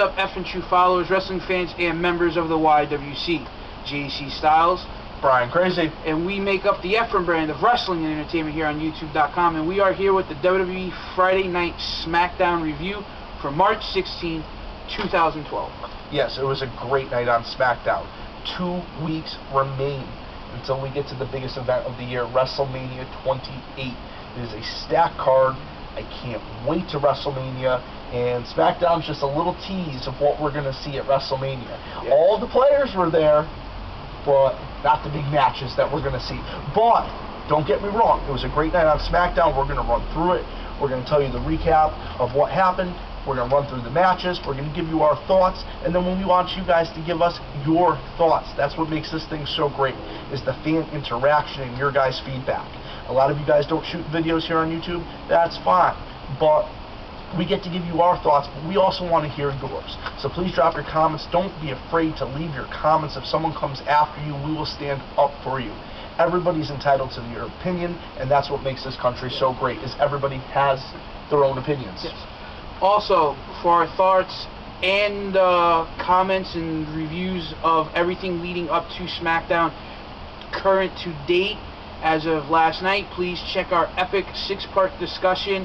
up, F and true followers, wrestling fans, and members of the YWC? JC Styles, Brian Crazy, and we make up the Efren brand of wrestling and entertainment here on YouTube.com, and we are here with the WWE Friday Night Smackdown review for March 16, 2012. Yes, it was a great night on SmackDown. 2 weeks remain until we get to the biggest event of the year, WrestleMania 28. It is a stacked card. I can't wait to WrestleMania, and SmackDown's just a little tease of what we're going to see at WrestleMania. Yeah. All the players were there, but not the big matches that we're going to see. But don't get me wrong, it was a great night on SmackDown. We're going to run through it. We're going to tell you the recap of what happened. We're going to run through the matches. We're going to give you our thoughts, and then we want you guys to give us your thoughts. That's what makes this thing so great, is the fan interaction and your guys' feedback. A lot of you guys don't shoot videos here on YouTube. That's fine, but we get to give you our thoughts, but we also want to hear yours. So please drop your comments. Don't be afraid to leave your comments. If someone comes after you, we will stand up for you. Everybody's entitled to their opinion, and that's what makes this country so great, is everybody has their own opinions. Yes. Also, for our thoughts and comments and reviews of everything leading up to SmackDown, current to date, as of last night, please check our epic 6-part discussion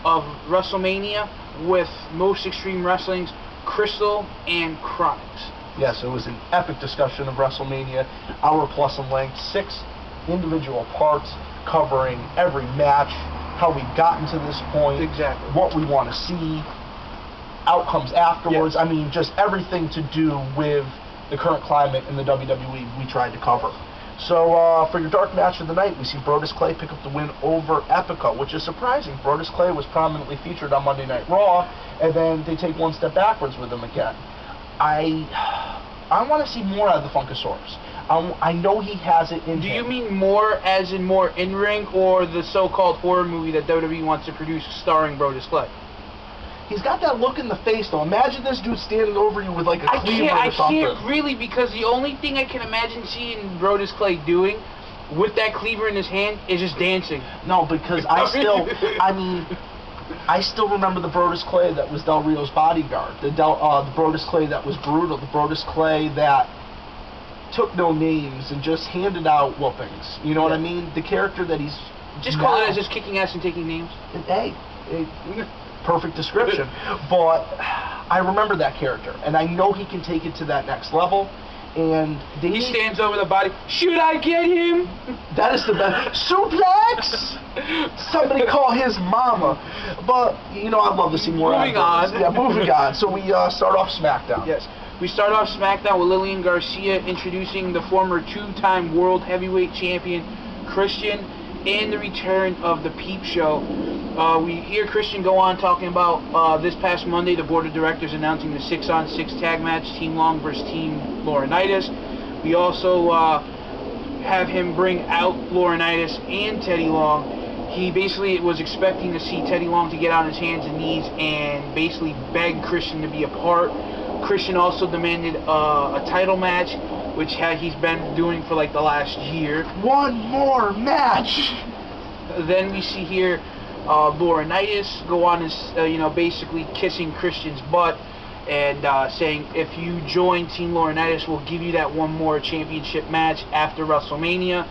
of WrestleMania with Most Extreme Wrestling's Crystal and Chronix. Yes, it was an epic discussion of WrestleMania, hour plus in length, 6 individual parts covering every match, how we gotten to this point, exactly, what we want to see, outcomes afterwards. Yes. I mean, just everything to do with the current climate in the WWE we tried to cover. So, for your dark match of the night, we see Brodus Clay pick up the win over Epico, which is surprising. Brodus Clay was prominently featured on Monday Night Raw, and then they take one step backwards with him again. I want to see more out of the Funkasaurus. I know he has it in him. Do you mean more as in more in-ring, or the so-called horror movie that WWE wants to produce starring Brodus Clay? He's got that look in the face, though. Imagine this dude standing over you with like a cleaver or something. I can't really, because the only thing I can imagine seeing Brodus Clay doing with that cleaver in his hand is just dancing. No, because I still remember the Brodus Clay that was Del Rio's bodyguard, the Brodus Clay that was brutal, the Brodus Clay that took no names and just handed out whoopings. You know what I mean? The character that he's just call it as just kicking ass and taking names. Hey, perfect description. But I remember that character, and I know he can take it to that next level. And he stands over the body. Should I get him? That is the best. Suplex! Somebody call his mama. But, you know, I'd love to see more. Moving on. Yeah, moving on. So we start off SmackDown. Yes. We start off SmackDown with Lillian Garcia introducing the former 2-time World Heavyweight Champion, Christian, and the return of the Peep Show. We hear Christian go on talking about this past Monday, the board of directors announcing the 6-on-6 tag match, Team Long versus Team Laurinaitis. We also have him bring out Laurinaitis and Teddy Long. He basically was expecting to see Teddy Long to get on his hands and knees and basically beg Christian to be a part. Christian also demanded a title match, which he's been doing for like the last year. One more match! Then we see here Laurinaitis go on and, basically kissing Christian's butt and saying, if you join Team Laurinaitis, we'll give you that one more championship match after WrestleMania.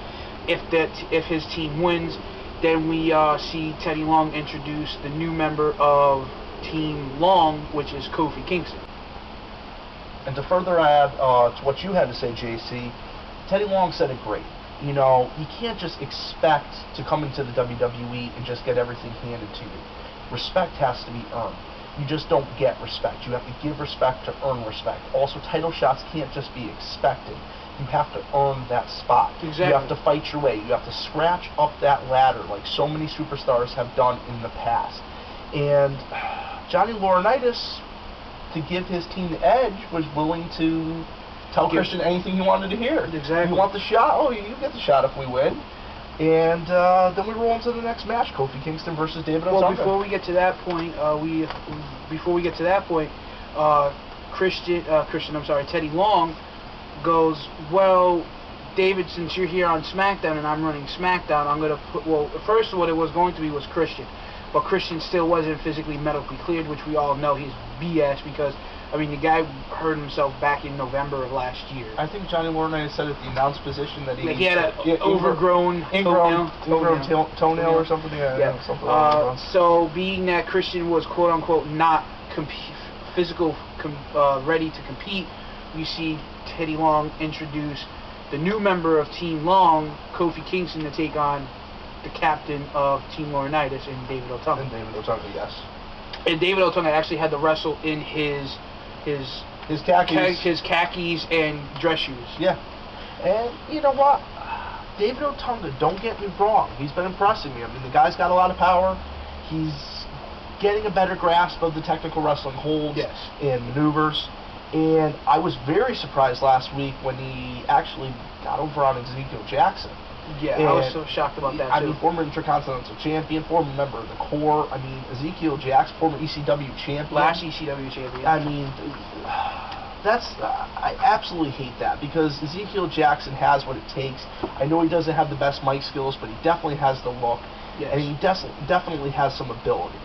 If his team wins, then we see Teddy Long introduce the new member of Team Long, which is Kofi Kingston. And to further add to what you had to say, JC, Teddy Long said it great. You know, you can't just expect to come into the WWE and just get everything handed to you. Respect has to be earned. You just don't get respect. You have to give respect to earn respect. Also, title shots can't just be expected. You have to earn that spot. Exactly. You have to fight your way. You have to scratch up that ladder like so many superstars have done in the past. And Johnny Laurinaitis, to give his team the edge, was willing to tell Christian anything he wanted to hear. Exactly. You want the shot? Oh, you get the shot if we win. And then we roll into the next match, Kofi Kingston versus David Otunga. Well, before we get to that point, Teddy Long goes, well, David, since you're here on SmackDown and I'm running SmackDown, I'm going to put, well, first what it was going to be was Christian. but Christian still wasn't physically medically cleared, which we all know he's BS because, I mean, the guy hurt himself back in November of last year. I think Johnny Laurinaitis said at the announced position that he had an overgrown toenail or something. Yeah. Something along those lines. So being that Christian was quote unquote not ready to compete, we see Teddy Long introduce the new member of Team Long, Kofi Kingston, to take on the captain of Team Laurinaitis and David Otunga. Yes. And David Otunga actually had to wrestle in his khakis and dress shoes. Yeah. And you know what? David Otunga, don't get me wrong, he's been impressing me. I mean, the guy's got a lot of power. He's getting a better grasp of the technical wrestling holds and maneuvers. And I was very surprised last week when he actually got over on Ezekiel Jackson. Yeah, I was so shocked about that, too. I mean, former Intercontinental Champion, former member of the Core. I mean, Ezekiel Jackson, former ECW Champion. Last ECW Champion. I mean, I absolutely hate that because Ezekiel Jackson has what it takes. I know he doesn't have the best mic skills, but he definitely has the look. Yes. And he definitely has some ability.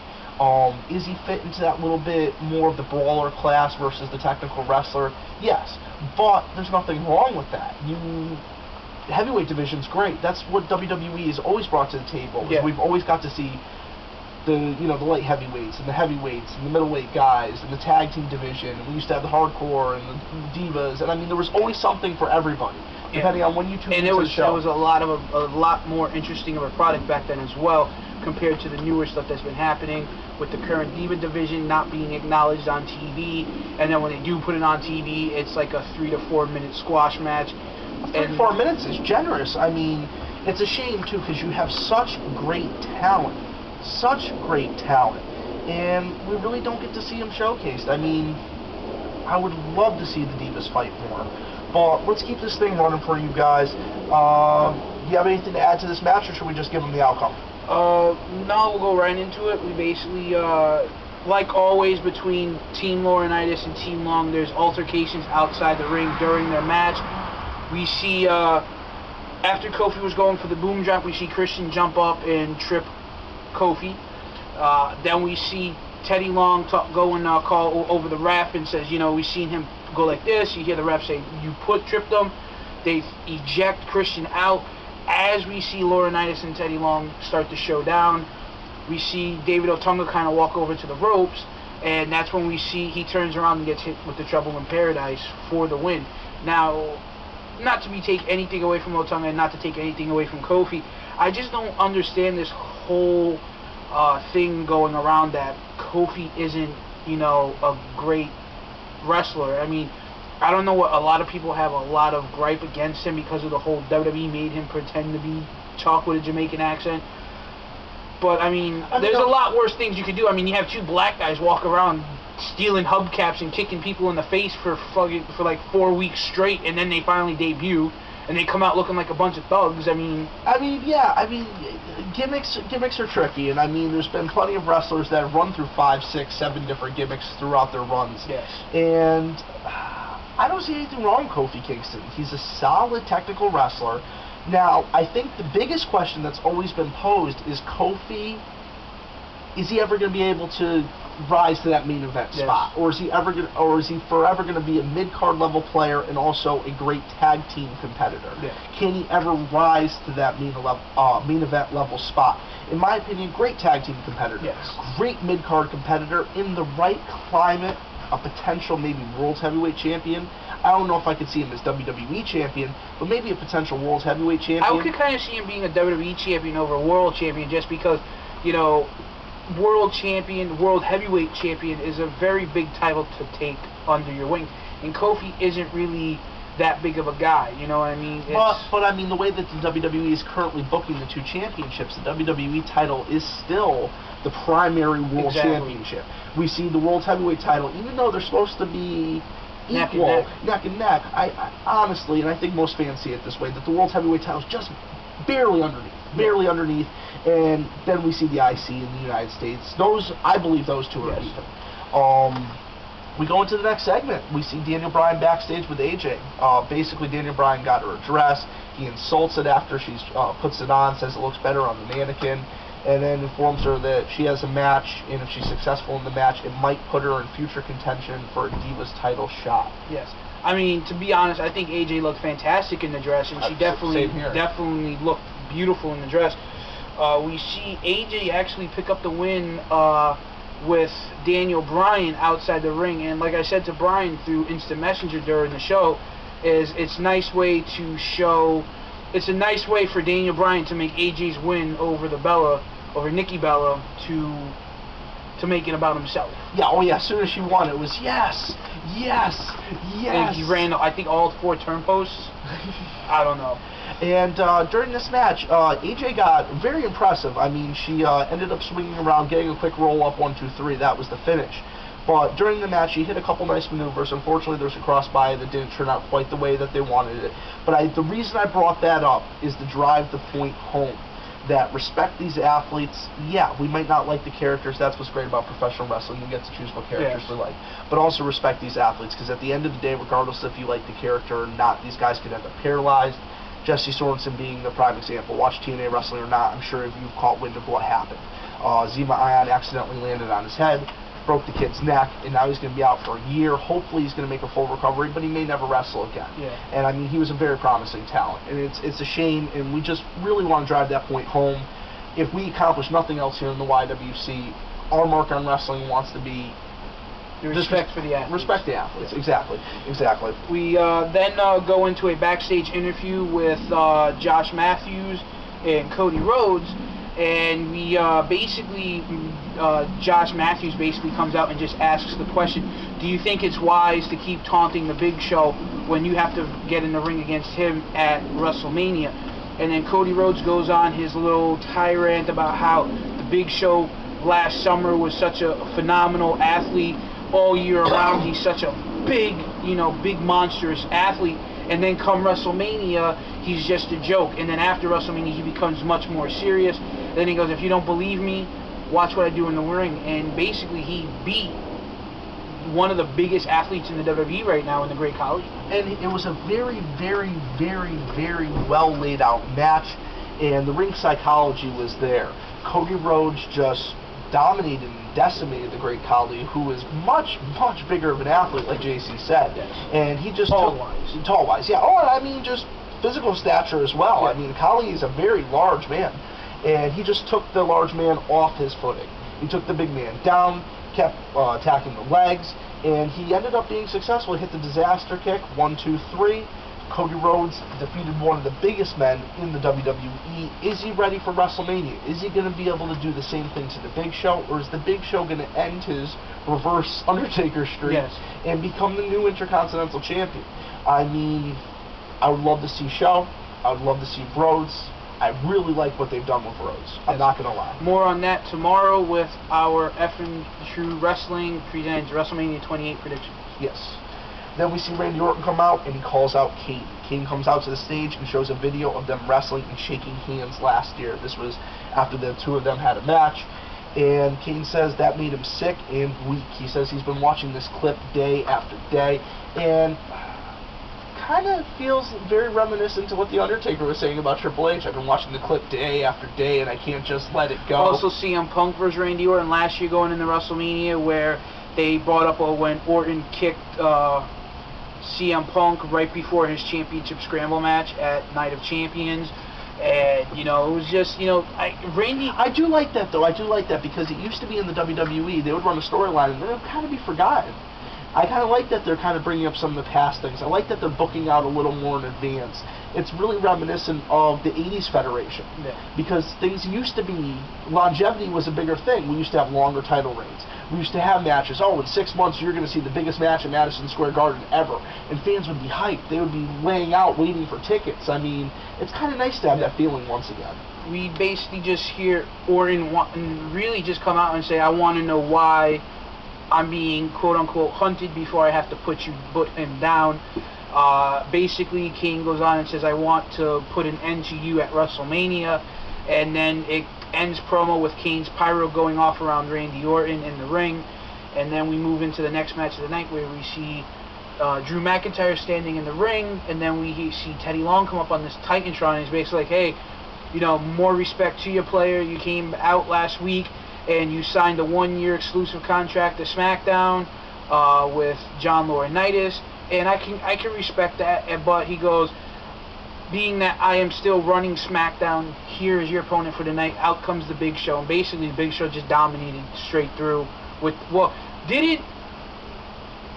Is he fit into that little bit more of the brawler class versus the technical wrestler? Yes, but there's nothing wrong with that. The heavyweight division's great. That's what WWE has always brought to the table. Yeah. We've always got to see the light heavyweights and the heavyweights and the middleweight guys and the tag team division. And we used to have the hardcore and the divas, and I mean there was always something for everybody. Depending on when you tune into the show. And it was a lot more interesting of a product back then as well, compared to the newer stuff that's been happening with the current Diva division not being acknowledged on TV, and then when they do put it on TV, it's like a 3 to 4 minute squash match. 3 to 4 minutes is generous. I mean, it's a shame too because you have such great talent, and we really don't get to see them showcased. I mean, I would love to see the Divas fight more. But let's keep this thing running for you guys. Do you have anything to add to this match, or should we just give them the outcome? No, we'll go right into it. We basically, like always between Team Laurinaitis and Team Long, there's altercations outside the ring during their match. We see, after Kofi was going for the boom drop, we see Christian jump up and trip Kofi. Then we see Teddy Long go and call over the ref and says, we've seen him go like this. You hear the ref say, you tripped him. They eject Christian out. As we see Laurinaitis and Teddy Long start to show down, we see David Otunga kind of walk over to the ropes, and that's when we see he turns around and gets hit with the Trouble in Paradise for the win. Now, not to take anything away from Otunga and not to take anything away from Kofi, I just don't understand this whole thing going around that Kofi isn't, a great wrestler. I mean, I don't know what a lot of people have a lot of gripe against him because of the whole WWE made him pretend to talk with a Jamaican accent. But I mean there's a lot worse things you could do. I mean, you have two black guys walk around stealing hubcaps and kicking people in the face for like 4 weeks straight, and then they finally debut and they come out looking like a bunch of thugs. Gimmicks are tricky, and I mean there's been plenty of wrestlers that have run through 5, 6, 7 different gimmicks throughout their runs. Yes. And I don't see anything wrong with Kofi Kingston. He's a solid technical wrestler. Now, I think the biggest question that's always been posed is Kofi, is he ever going to be able to rise to that main event spot? Or is he forever going to be a mid-card level player and also a great tag team competitor? Yes. Can he ever rise to that main event level spot? In my opinion, great tag team competitor. Yes. Great mid-card competitor in the right climate. A potential maybe World Heavyweight Champion. I don't know if I could see him as WWE Champion, but maybe a potential World Heavyweight Champion. I could kind of see him being a WWE Champion over a World Champion just because, World Champion, World Heavyweight Champion is a very big title to take under your wing. And Kofi isn't really that big of a guy, you know what I mean? But I mean, the way that the WWE is currently booking the two championships, the WWE title is still the primary world championship. We see the World Heavyweight title, even though they're supposed to be equal, neck and neck. I honestly, and I think most fans see it this way, that the World Heavyweight title is just barely underneath, and then we see the IC in the United States. I believe those two are even. We go into the next segment. We see Daniel Bryan backstage with AJ. Basically, Daniel Bryan got her a dress. He insults it after she puts it on, says it looks better on the mannequin. and then informs her that she has a match, and if she's successful in the match, it might put her in future contention for a Divas title shot. Yes. I mean, to be honest, I think AJ looked fantastic in the dress, and she definitely looked beautiful in the dress. We see AJ actually pick up the win with Daniel Bryan outside the ring, and like I said to Bryan through Instant Messenger during the show, it's a nice way for Daniel Bryan to make AJ's win over Nikki Bella to make it about himself. Yeah, oh yeah, as soon as she won, it was yes. And he ran, I think, all 4 turnposts. I don't know. And during this match, AJ got very impressive. I mean, she ended up swinging around, getting a quick roll-up, 1, 2, 3. That was the finish. But during the match, she hit a couple nice maneuvers. Unfortunately, there was a crossbody that didn't turn out quite the way that they wanted it. But the reason I brought that up is to drive the point home. That respect these athletes. Yeah, we might not like the characters. That's what's great about professional wrestling. We get to choose what characters we like. But also respect these athletes, because at the end of the day, regardless if you like the character or not, these guys could end up paralyzed. Jesse Sorensen being the prime example. Watch TNA Wrestling or not, I'm sure if you've caught wind of what happened. Zema Ion accidentally landed on his head, broke the kid's neck, and now he's going to be out for a year. Hopefully he's going to make a full recovery, but he may never wrestle again. Yeah. And I mean, he was a very promising talent, and it's a shame, and we just really want to drive that point home. If we accomplish nothing else here in the YWC, our mark on wrestling wants to be the respect for the athletes. Respect the athletes, yeah. exactly. We then go into a backstage interview with Josh Matthews and Cody Rhodes, and we Josh Matthews basically comes out and just asks the question, do you think it's wise to keep taunting the Big Show when you have to get in the ring against him at WrestleMania? And then Cody Rhodes goes on his little tirade about how the Big Show last summer was such a phenomenal athlete all year round. He's such a big monstrous athlete. And then come WrestleMania, he's just a joke. And then after WrestleMania, he becomes much more serious. Then he goes, if you don't believe me, watch what I do in the ring. And basically, he beat one of the biggest athletes in the WWE right now in the Great Khali. And it was a very, very, very, very well laid out match. And the ring psychology was there. Cody Rhodes just dominated and decimated the Great Khali, who is much, much bigger of an athlete, like JC said. And he just tall-wise, yeah. Oh, and I mean, just physical stature as well. Yeah. I mean, Khali is a very large man, and he just took the large man off his footing. He took the big man down, kept attacking the legs, and he ended up being successful. He hit the disaster kick, 1, 2, 3. Cody Rhodes defeated one of the biggest men in the WWE. Is he ready for WrestleMania? Is he going to be able to do the same thing to the Big Show, or is the Big Show going to end his reverse Undertaker streak and become the new Intercontinental Champion? I mean, I would love to see Show. I would love to see Rhodes. I really like what they've done with Rhodes. I'm not going to lie. More on that tomorrow with our Effin' True Wrestling presents WrestleMania 28 predictions. Yes. Then we see Randy Orton come out, and he calls out Kane. Kane comes out to the stage and shows a video of them wrestling and shaking hands last year. This was after the two of them had a match. And Kane says that made him sick and weak. He says he's been watching this clip day after day, and kind of feels very reminiscent to what The Undertaker was saying about Triple H. I've been watching the clip day after day, and I can't just let it go. Also, CM Punk versus Randy Orton last year going into WrestleMania, where they brought up when Orton kicked CM Punk right before his championship scramble match at Night of Champions. And, it was just, Randy... I do like that, though. I do like that, because it used to be in the WWE, they would run a storyline, and they would kind of be forgotten. I kind of like that they're kind of bringing up some of the past things. I like that they're booking out a little more in advance. It's really reminiscent of the 80s Federation. Yeah. Because things used to be, longevity was a bigger thing. We used to have longer title reigns. We used to have matches. Oh, in 6 months you're going to see the biggest match at Madison Square Garden ever. And fans would be hyped. They would be laying out, waiting for tickets. I mean, it's kind of nice to have that feeling once again. We basically just hear Orton really just come out and say, I want to know why I'm being quote-unquote hunted before I have to put him down. Basically, Kane goes on and says, I want to put an end to you at WrestleMania. And then it ends promo with Kane's pyro going off around Randy Orton in the ring. And then we move into the next match of the night, where we see Drew McIntyre standing in the ring. And then we see Teddy Long come up on this Titantron, and he's basically like, hey, you know, more respect to your player. You came out last week and you signed a 1-year exclusive contract to SmackDown with John Laurinaitis, and I can respect that. But he goes, being that I am still running SmackDown, here is your opponent for the night. Out comes the Big Show, and basically the Big Show just dominated straight through. With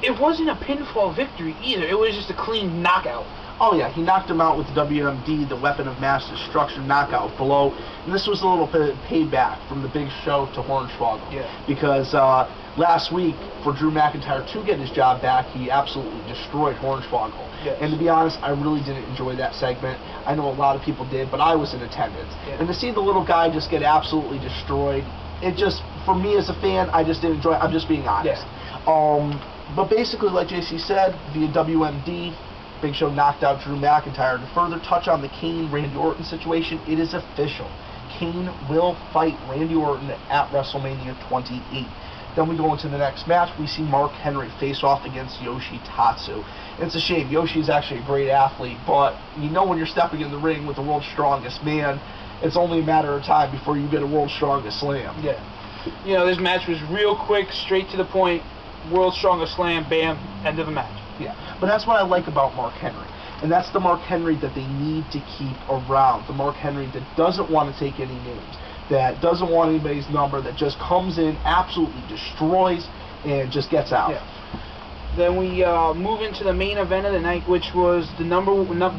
it wasn't a pinfall victory either. It was just a clean knockout. Oh yeah, he knocked him out with the WMD, the Weapon of Mass Destruction knockout blow. And this was a little bit of payback from the Big Show to Hornswoggle. Yeah. Because last week, for Drew McIntyre to get his job back, he absolutely destroyed Hornswoggle. Yes. And to be honest, I really didn't enjoy that segment. I know a lot of people did, but I was in attendance. Yeah. And to see the little guy just get absolutely destroyed, it just, for me as a fan, I just didn't enjoy it. I'm just being honest. Yeah. But basically, like JC said, via WMD, Big Show knocked out Drew McIntyre. To further touch on the Kane-Randy Orton situation, it is official. Kane will fight Randy Orton at WrestleMania 28. Then we go into the next match. We see Mark Henry face off against Yoshi Tatsu. It's a shame. Yoshi is actually a great athlete, but you know when you're stepping in the ring with the world's strongest man, it's only a matter of time before you get a world's strongest slam. Yeah. You know, this match was real quick, straight to the point. World's strongest slam, bam, end of the match. Yeah, but that's what I like about Mark Henry. And that's the Mark Henry that they need to keep around. The Mark Henry that doesn't want to take any names, that doesn't want anybody's number, that just comes in, absolutely destroys, and just gets out. Yeah. Then we move into the main event of the night, which was the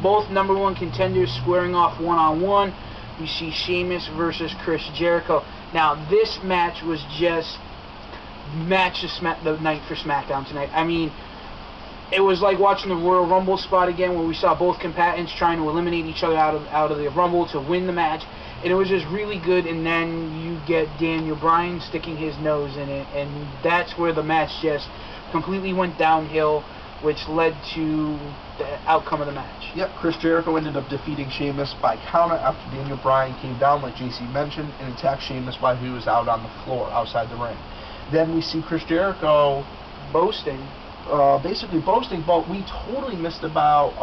both number one contenders squaring off one-on-one. We see Sheamus versus Chris Jericho. Now, this match was just the night for SmackDown tonight. I mean, it was like watching the Royal Rumble spot again, where we saw both combatants trying to eliminate each other out of the Rumble to win the match, and it was just really good. And then you get Daniel Bryan sticking his nose in it, and that's where the match just completely went downhill, which led to the outcome of the match. Yep, Chris Jericho ended up defeating Sheamus by counter after Daniel Bryan came down, like JC mentioned, and attacked Sheamus while he was out on the floor outside the ring. Then we see Chris Jericho boasting, but we totally missed about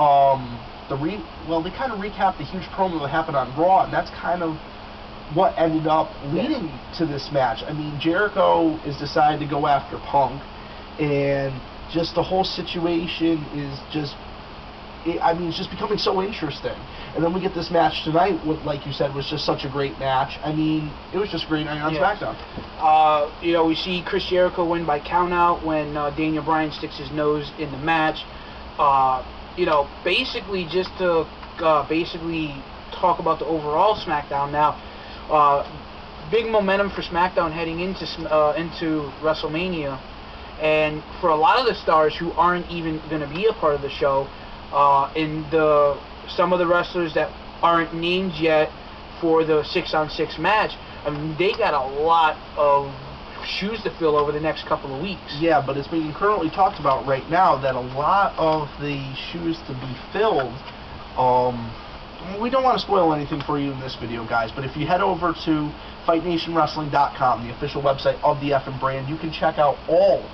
they kind of recapped the huge promo that happened on Raw, and that's kind of what ended up leading to this match. I mean, Jericho is decided to go after Punk, and just the whole situation is just, it's just becoming so interesting. And then we get this match tonight, what, like you said, was just such a great match. I mean, it was just a great night on SmackDown. You know, we see Chris Jericho win by countout when Daniel Bryan sticks his nose in the match. You know, basically just to talk about the overall SmackDown now. Big momentum for SmackDown heading into WrestleMania, and for a lot of the stars who aren't even going to be a part of the show, some of the wrestlers that aren't named yet for the 6-on-6 match, I mean, they got a lot of shoes to fill over the next couple of weeks. Yeah, but it's being currently talked about right now that a lot of the shoes to be filled, we don't want to spoil anything for you in this video, guys, but if you head over to FightNationWrestling.com, the official website of the F&M brand, you can check out all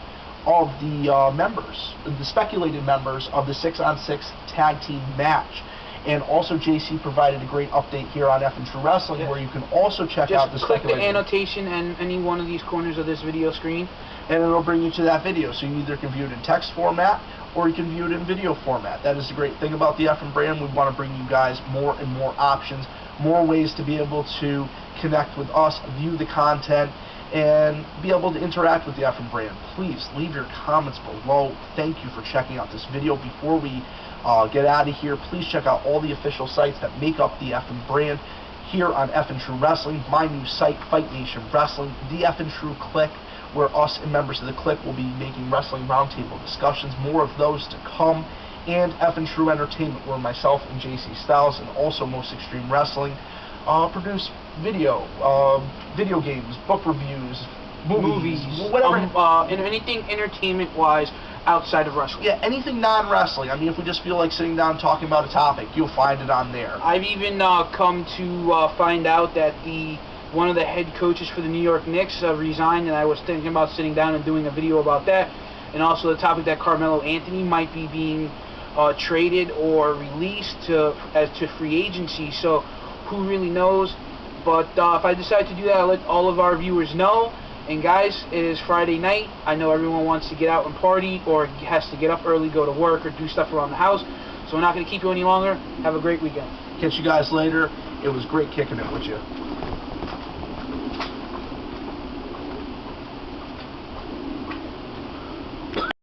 of the members, the speculated members of the 6-on-6 tag team match. And also, JC provided a great update here on F and True Wrestling, where you can also check out the Just click speculated. the annotation and any one of these corners of this video screen, and it'll bring you to that video. So you either can view it in text format, or you can view it in video format. That is the great thing about the F&M brand. We want to bring you guys more and more options, more ways to be able to connect with us, view the content, and be able to interact with the F&M brand. Please leave your comments below. Thank you for checking out this video. Before we get out of here, please check out all the official sites that make up the F&M brand here on F and True Wrestling. My new site, Fight Nation Wrestling, the F and True Click, where us and members of the Click will be making wrestling roundtable discussions, more of those to come, and F and True Entertainment, where myself and JC Styles, and also Most Extreme Wrestling, produce video games, book reviews, movies, whatever. And anything entertainment-wise outside of wrestling. Yeah, anything non-wrestling. I mean, if we just feel like sitting down and talking about a topic, you'll find it on there. I've even come to find out that one of the head coaches for the New York Knicks resigned, and I was thinking about sitting down and doing a video about that. And also the topic that Carmelo Anthony might be being traded or released to free agency. So who really knows? But if I decide to do that, I'll let all of our viewers know. And guys, it is Friday night. I know everyone wants to get out and party, or has to get up early, go to work, or do stuff around the house. So we're not going to keep you any longer. Have a great weekend. Catch you guys later. It was great kicking it with you.